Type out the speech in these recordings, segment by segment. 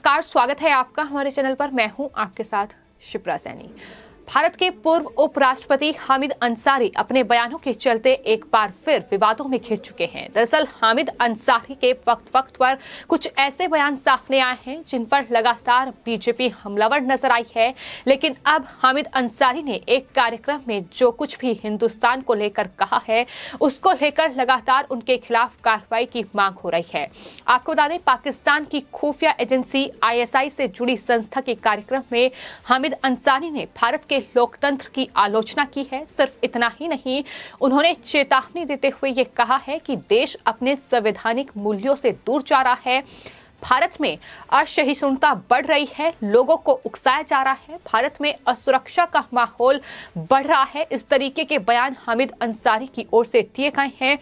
नमस्कार, स्वागत है आपका हमारे चैनल पर। मैं हूं आपके साथ शिप्रा सैनी। भारत के पूर्व उपराष्ट्रपति हामिद अंसारी अपने बयानों के चलते एक बार फिर विवादों में घिर चुके हैं। दरअसल हामिद अंसारी के वक्त पर कुछ ऐसे बयान सामने आए हैं जिन पर लगातार बीजेपी हमलावर नजर आई है। लेकिन अब हामिद अंसारी ने एक कार्यक्रम में जो कुछ भी हिंदुस्तान को लेकर कहा है, उसको लेकर लगातार उनके खिलाफ कार्रवाई की मांग हो रही है। आपको बता दें, पाकिस्तान की खुफिया एजेंसी ISI से जुड़ी संस्था के कार्यक्रम में हामिद अंसारी ने भारत के लोकतंत्र की आलोचना की है। सिर्फ इतना ही नहीं, उन्होंने चेतावनी देते हुए ये कहा है कि देश अपने संवैधानिक मूल्यों से दूर जा रहा है। भारत में असहिष्णुता बढ़ रही है, लोगों को उकसाया जा रहा है, भारत में असुरक्षा का माहौल बढ़ रहा है। इस तरीके के बयान हामिद अंसारी की ओर से दिए गए हैं।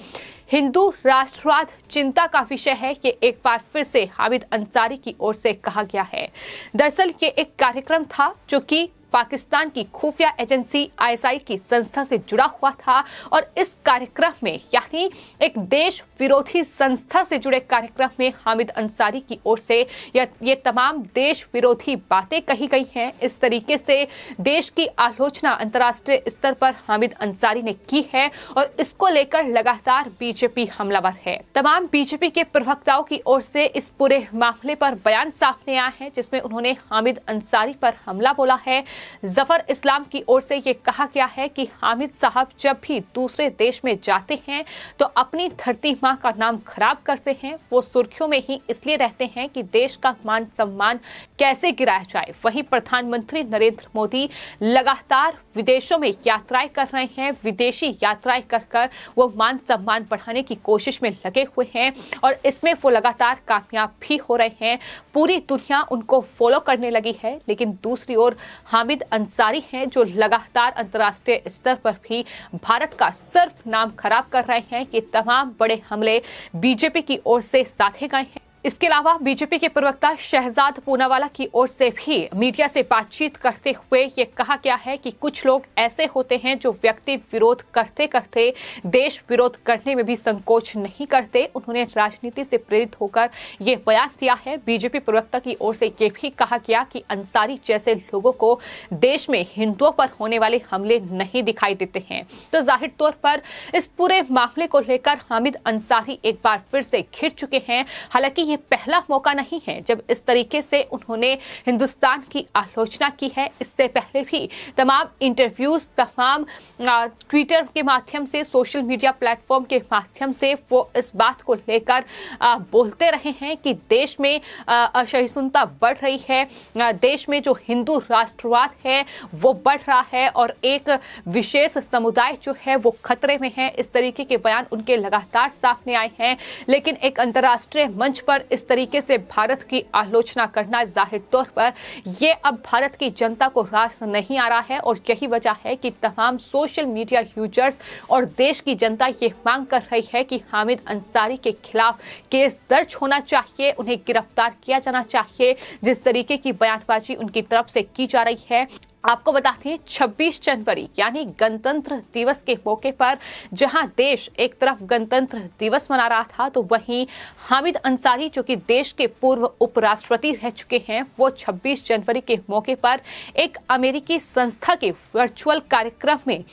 हिंदू राष्ट्रवाद चिंता का विषय है, ये एक बार फिर से हामिद अंसारी की ओर से कहा गया है। दरअसल ये एक कार्यक्रम था जो कि पाकिस्तान की खुफिया एजेंसी ISI की संस्था से जुड़ा हुआ था और इस कार्यक्रम में, यानी एक देश विरोधी संस्था से जुड़े कार्यक्रम में, हामिद अंसारी की ओर से ये तमाम देश विरोधी बातें कही गई हैं। इस तरीके से देश की आलोचना अंतर्राष्ट्रीय स्तर पर हामिद अंसारी ने की है और इसको लेकर लगातार बीजेपी हमलावर है। तमाम बीजेपी के प्रवक्ताओं की ओर से इस पूरे मामले पर बयान सामने आया है, जिसमें उन्होंने हामिद अंसारी पर हमला बोला है। जफर इस्लाम की ओर से ये कहा गया है कि हामिद साहब जब भी दूसरे देश में जाते हैं तो अपनी धरती माँ का नाम खराब करते हैं। वो सुर्खियों में ही इसलिए रहते हैं कि देश का मान सम्मान कैसे गिराया जाए। वहीं प्रधानमंत्री नरेंद्र मोदी लगातार विदेशों में यात्राएं कर रहे हैं। विदेशी यात्राएं कर वो मान सम्मान बढ़ाने की कोशिश में लगे हुए हैं और इसमें वो लगातार कामयाब भी हो रहे हैं। पूरी दुनिया उनको फॉलो करने लगी है। लेकिन दूसरी ओर हामिद अंसारी हैं जो लगातार अंतर्राष्ट्रीय स्तर पर भी भारत का सिर्फ नाम खराब कर रहे हैं। कि तमाम बड़े हमले बीजेपी की ओर से साधे गए हैं। इसके अलावा बीजेपी के प्रवक्ता शहजाद पूनावाला की ओर से भी मीडिया से बातचीत करते हुए ये कहा गया है कि कुछ लोग ऐसे होते हैं जो व्यक्ति विरोध करते करते देश विरोध करने में भी संकोच नहीं करते। उन्होंने राजनीति से प्रेरित होकर ये बयान दिया है। बीजेपी प्रवक्ता की ओर से ये भी कहा गया कि अंसारी जैसे लोगों को देश में हिंदुओं पर होने वाले हमले नहीं दिखाई देते हैं। तो जाहिर तौर पर इस पूरे मामले को लेकर हामिद अंसारी एक बार फिर से घिर चुके हैं। हालांकि ये पहला मौका नहीं है जब इस तरीके से उन्होंने हिंदुस्तान की आलोचना की है। इससे पहले भी तमाम इंटरव्यूज, तमाम ट्विटर के माध्यम से, सोशल मीडिया प्लेटफॉर्म के माध्यम से वो इस बात को लेकर बोलते रहे हैं कि देश में असहिष्णुता बढ़ रही है, देश में जो हिंदू राष्ट्रवाद है वो बढ़ रहा है और एक विशेष समुदाय जो है वो खतरे में है। इस तरीके के बयान उनके लगातार सामने आए हैं। लेकिन एक अंतर्राष्ट्रीय मंच पर इस तरीके से भारत की आलोचना करना जाहिर तौर पर ये अब भारत की जनता को रास नहीं आ रहा है और यही वजह है कि तमाम सोशल मीडिया यूजर्स और देश की जनता ये मांग कर रही है कि हामिद अंसारी के खिलाफ केस दर्ज होना चाहिए, उन्हें गिरफ्तार किया जाना चाहिए। जिस तरीके की बयानबाजी उनकी तरफ से की जा रही है, आपको बताते हैं 26 जनवरी यानी गणतंत्र दिवस के मौके पर जहां देश एक तरफ गणतंत्र दिवस मना रहा था, तो वहीं हामिद अंसारी जो कि देश के पूर्व उपराष्ट्रपति रह चुके हैं, वो 26 जनवरी के मौके पर एक अमेरिकी संस्था के वर्चुअल कार्यक्रम में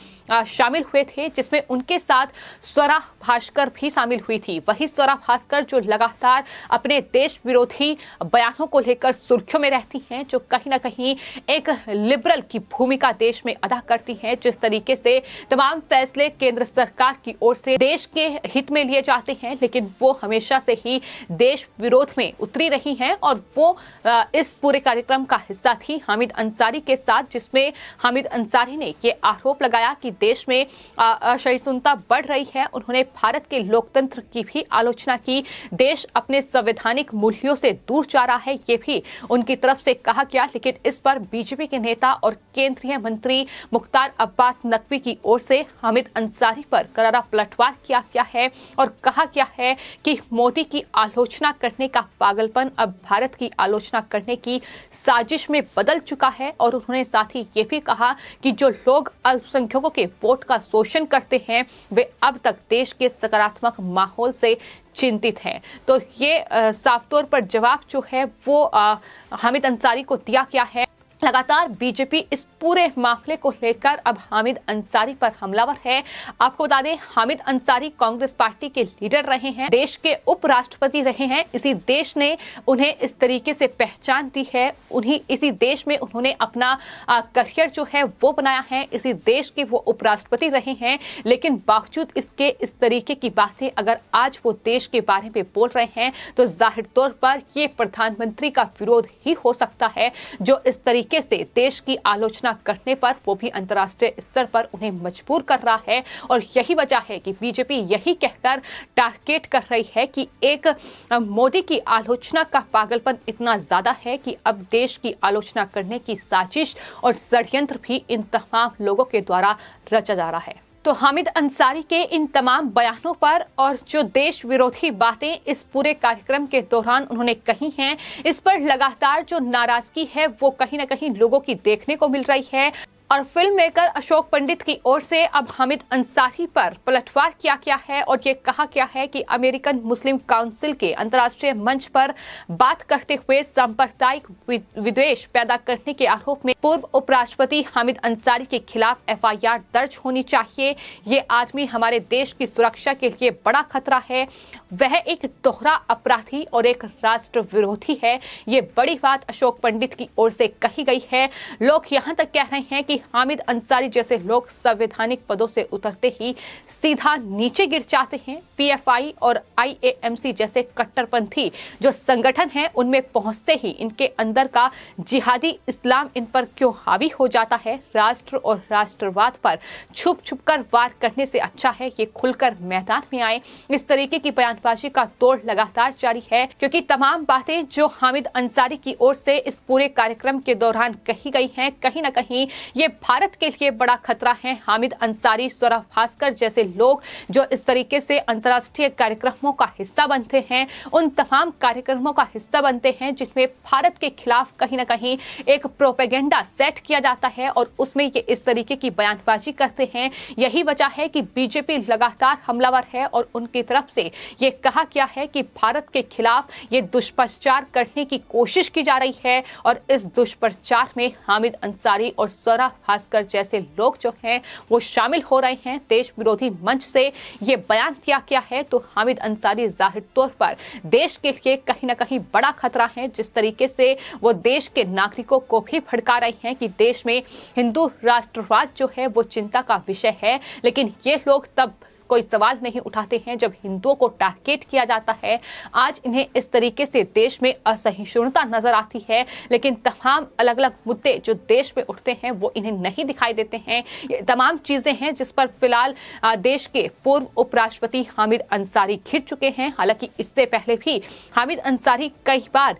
शामिल हुए थे, जिसमें उनके साथ स्वरा भास्कर भी शामिल हुई थी। वही स्वरा भास्कर जो लगातार अपने देश विरोधी बयानों को लेकर सुर्खियों में रहती हैं, जो कहीं ना कहीं एक लिबरल की भूमिका देश में अदा करती हैं। जिस तरीके से तमाम फैसले केंद्र सरकार की ओर से देश के हित में लिए जाते हैं, लेकिन वो हमेशा से ही देश विरोध में उतरी रही हैं और वो इस पूरे कार्यक्रम का हिस्सा थी हामिद अंसारी के साथ, जिसमें हामिद अंसारी ने ये आरोप लगाया कि देश में असहिष्णुता बढ़ रही है। उन्होंने भारत के लोकतंत्र की भी आलोचना की। देश अपने संवैधानिक मूल्यों से दूर जा रहा है, ये भी उनकी तरफ से कहा गया। लेकिन इस पर बीजेपी के नेता और केंद्रीय मंत्री मुख्तार अब्बास नकवी की ओर से हामिद अंसारी पर करारा पलटवार किया गया है और कहा गया है कि मोदी की आलोचना करने का पागलपन अब भारत की आलोचना करने की साजिश में बदल चुका है। और उन्होंने साथ ही ये भी कहा कि जो लोग अल्पसंख्यकों के वोट का शोषण करते हैं वे अब तक देश के सकारात्मक माहौल से चिंतित हैं। तो ये साफ तौर पर जवाब जो है वो हामिद अंसारी को दिया गया है। लगातार बीजेपी इस पूरे मामले को लेकर अब हामिद अंसारी पर हमलावर है। आपको बता दें, हामिद अंसारी कांग्रेस पार्टी के लीडर रहे हैं, देश के उपराष्ट्रपति रहे हैं। इसी देश ने उन्हें इस तरीके से पहचान दी है, इसी देश में उन्होंने अपना करियर जो है वो बनाया है, इसी देश के वो उपराष्ट्रपति रहे हैं। लेकिन बावजूद इसके इस तरीके की बातें अगर आज वो देश के बारे में बोल रहे हैं तो जाहिर तौर पर ये प्रधानमंत्री का विरोध ही हो सकता है, जो इस तरीके से देश की आलोचना करने पर वो भी अंतर्राष्ट्रीय स्तर पर उन्हें मजबूर कर रहा है। और यही वजह है कि बीजेपी यही कहकर टारगेट कर रही है कि एक मोदी की आलोचना का पागलपन इतना ज्यादा है कि अब देश की आलोचना करने की साजिश और षड्यंत्र भी इन तमाम लोगों के द्वारा रचा जा रहा है। तो हामिद अंसारी के इन तमाम बयानों पर और जो देश विरोधी बातें इस पूरे कार्यक्रम के दौरान उन्होंने कही हैं, इस पर लगातार जो नाराजगी है वो कहीं ना कहीं लोगों की देखने को मिल रही है। और फिल्म मेकर अशोक पंडित की ओर से अब हामिद अंसारी पर पलटवार किया गया है और ये कहा गया है कि अमेरिकन मुस्लिम काउंसिल के अंतर्राष्ट्रीय मंच पर बात करते हुए सांप्रदायिक विद्वेष पैदा करने के आरोप में पूर्व उपराष्ट्रपति हामिद अंसारी के खिलाफ FIR दर्ज होनी चाहिए। ये आदमी हमारे देश की सुरक्षा के लिए बड़ा खतरा है, वह एक दोहरा अपराधी और एक राष्ट्र विरोधी है। ये बड़ी बात अशोक पंडित की ओर से कही गई है। लोग यहाँ तक कह रहे हैं कि हामिद अंसारी जैसे लोग संवैधानिक पदों से उतरते ही सीधा नीचे गिर जाते हैं। PFI और IAMC जैसे कट्टरपंथी जो संगठन हैं उनमें पहुंचते ही इनके अंदर का जिहादी इस्लाम इन पर क्यों हावी हो जाता है। राष्ट्र और राष्ट्रवाद पर छुप छुप कर वार करने से अच्छा है ये खुलकर मैदान में आए। इस तरीके की बयानबाजी का दौर लगातार जारी है, क्योंकि तमाम बातें जो हामिद अंसारी की ओर से इस पूरे कार्यक्रम के दौरान कही गई हैं, कहीं ना कहीं ये भारत के लिए बड़ा खतरा है। हामिद अंसारी, सौरभ भास्कर जैसे लोग जो इस तरीके से अंतर्राष्ट्रीय कार्यक्रमों का हिस्सा बनते हैं, उन तमाम कार्यक्रमों का हिस्सा बनते हैं जिसमें भारत के खिलाफ कहीं ना कहीं एक प्रोपेगेंडा सेट किया जाता है और उसमें ये इस तरीके की बयानबाजी करते हैं। यही वजह है कि बीजेपी लगातार हमलावर है और उनकी तरफ से ये कहा गया है कि भारत के खिलाफ ये दुष्प्रचार करने की कोशिश की जा रही है और इस दुष्प्रचार में हामिद अंसारी और सौरभ भास्कर जैसे लोग जो हैं वो शामिल हो रहे हैं। देश विरोधी मंच से ये बयान किया गया है तो हामिद अंसारी जाहिर तौर पर देश के लिए कहीं ना कहीं बड़ा खतरा है। जिस तरीके से वो देश के नागरिकों को भी भड़का रहे हैं कि देश में हिंदू राष्ट्रवाद जो है वो चिंता का विषय है, लेकिन ये लोग तब कोई सवाल नहीं उठाते हैं जब हिंदुओं को टारगेट किया जाता है। आज इन्हें इस तरीके से देश में असहिष्णुता नजर आती है, लेकिन तमाम अलग अलग मुद्दे जो देश में उठते हैं वो इन्हें नहीं दिखाई देते हैं। ये तमाम चीजें हैं जिस पर फिलहाल देश के पूर्व उपराष्ट्रपति हामिद अंसारी घिर चुके हैं। हालांकि इससे पहले भी हामिद अंसारी कई बार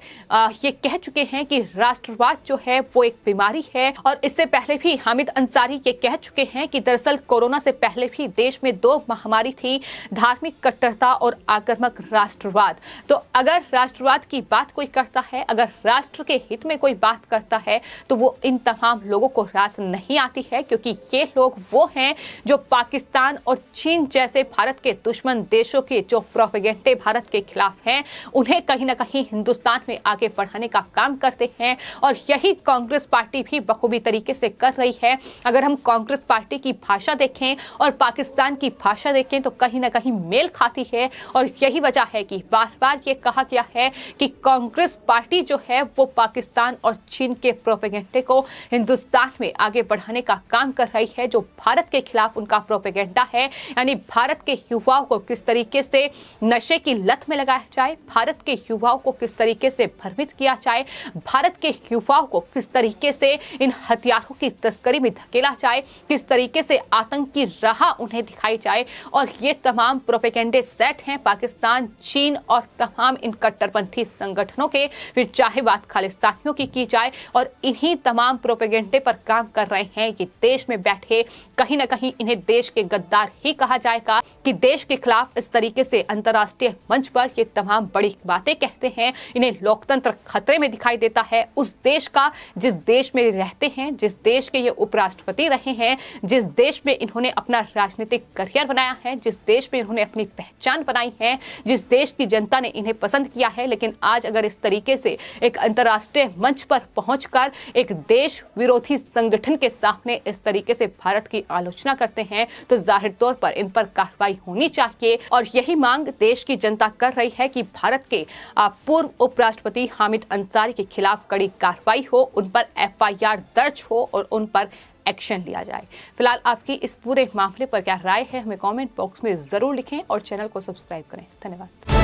ये कह चुके हैं कि राष्ट्रवाद जो है वो एक बीमारी है, और इससे पहले भी हामिद अंसारी ये कह चुके हैं कि दरअसल कोरोना से पहले भी देश में दो महामारी थी, धार्मिक कट्टरता और आक्रामक राष्ट्रवाद। तो अगर राष्ट्रवाद की बात कोई करता है, अगर राष्ट्र के हित में कोई बात करता है, तो वो इन तमाम लोगों को रास नहीं आती है, क्योंकि ये लोग वो हैं जो पाकिस्तान और चीन जैसे भारत के दुश्मन देशों के जो प्रोपेगेंडे भारत के खिलाफ हैं, उन्हें कहीं ना कहीं हिंदुस्तान में आगे बढ़ाने का काम करते हैं। और यही कांग्रेस पार्टी भी बखूबी तरीके से कर रही है। अगर हम कांग्रेस पार्टी की भाषा देखें और पाकिस्तान की भाषा देखें तो कहीं ना कहीं मेल खाती है, और यही वजह है कि बार बार ये कहा गया है कि कांग्रेस पार्टी जो है वो पाकिस्तान और चीन के प्रोपेगेंडे को हिंदुस्तान में आगे बढ़ाने का काम कर रही है, जो भारत के खिलाफ उनका प्रोपेगेंडा है। यानी भारत के युवाओं को किस तरीके से नशे की लत में लगाया जाए, भारत के युवाओं को किस तरीके से भ्रमित किया जाए, भारत के युवाओं को किस तरीके से इन हथियारों की तस्करी में धकेला जाए, किस तरीके से आतंक की राह उन्हें दिखाई जाए, और ये तमाम प्रोपेगेंडे सेट हैं पाकिस्तान, चीन और तमाम इन कट्टरपंथी संगठनों के, फिर चाहे बात खालिस्तानियों की जाए, और इन्हीं तमाम प्रोपेगेंडे पर काम कर रहे हैं कि देश में बैठे कहीं ना कहीं इन्हें देश के गद्दार ही कहा जाएगा, कि देश के खिलाफ इस तरीके से अंतर्राष्ट्रीय मंच पर ये तमाम बड़ी बातें कहते हैं। इन्हें लोकतंत्र खतरे में दिखाई देता है, उस देश का जिस देश में रहते हैं, जिस देश के ये उपराष्ट्रपति रहे हैं, जिस देश में इन्होंने अपना राजनीतिक करियर बनाया है, जिस देश में इन्होंने अपनी पहचान बनाई है, जिस देश की जनता ने इन्हें पसंद किया है। लेकिन आज अगर इस तरीके से एक अंतर्राष्ट्रीय मंच पर पहुंचकर एक देश विरोधी संगठन के सामने इस तरीके से भारत की आलोचना करते हैं, तो जाहिर तौर पर इन पर कार्रवाई होनी चाहिए। और यही मांग देश की जनता कर रही है कि भारत के पूर्व उपराष्ट्रपति हामिद अंसारी के खिलाफ कड़ी कार्रवाई हो, उन पर FIR दर्ज हो और उन पर एक्शन लिया जाए। फिलहाल आपकी इस पूरे मामले पर क्या राय है, हमें कमेंट बॉक्स में जरूर लिखें और चैनल को सब्सक्राइब करें। धन्यवाद।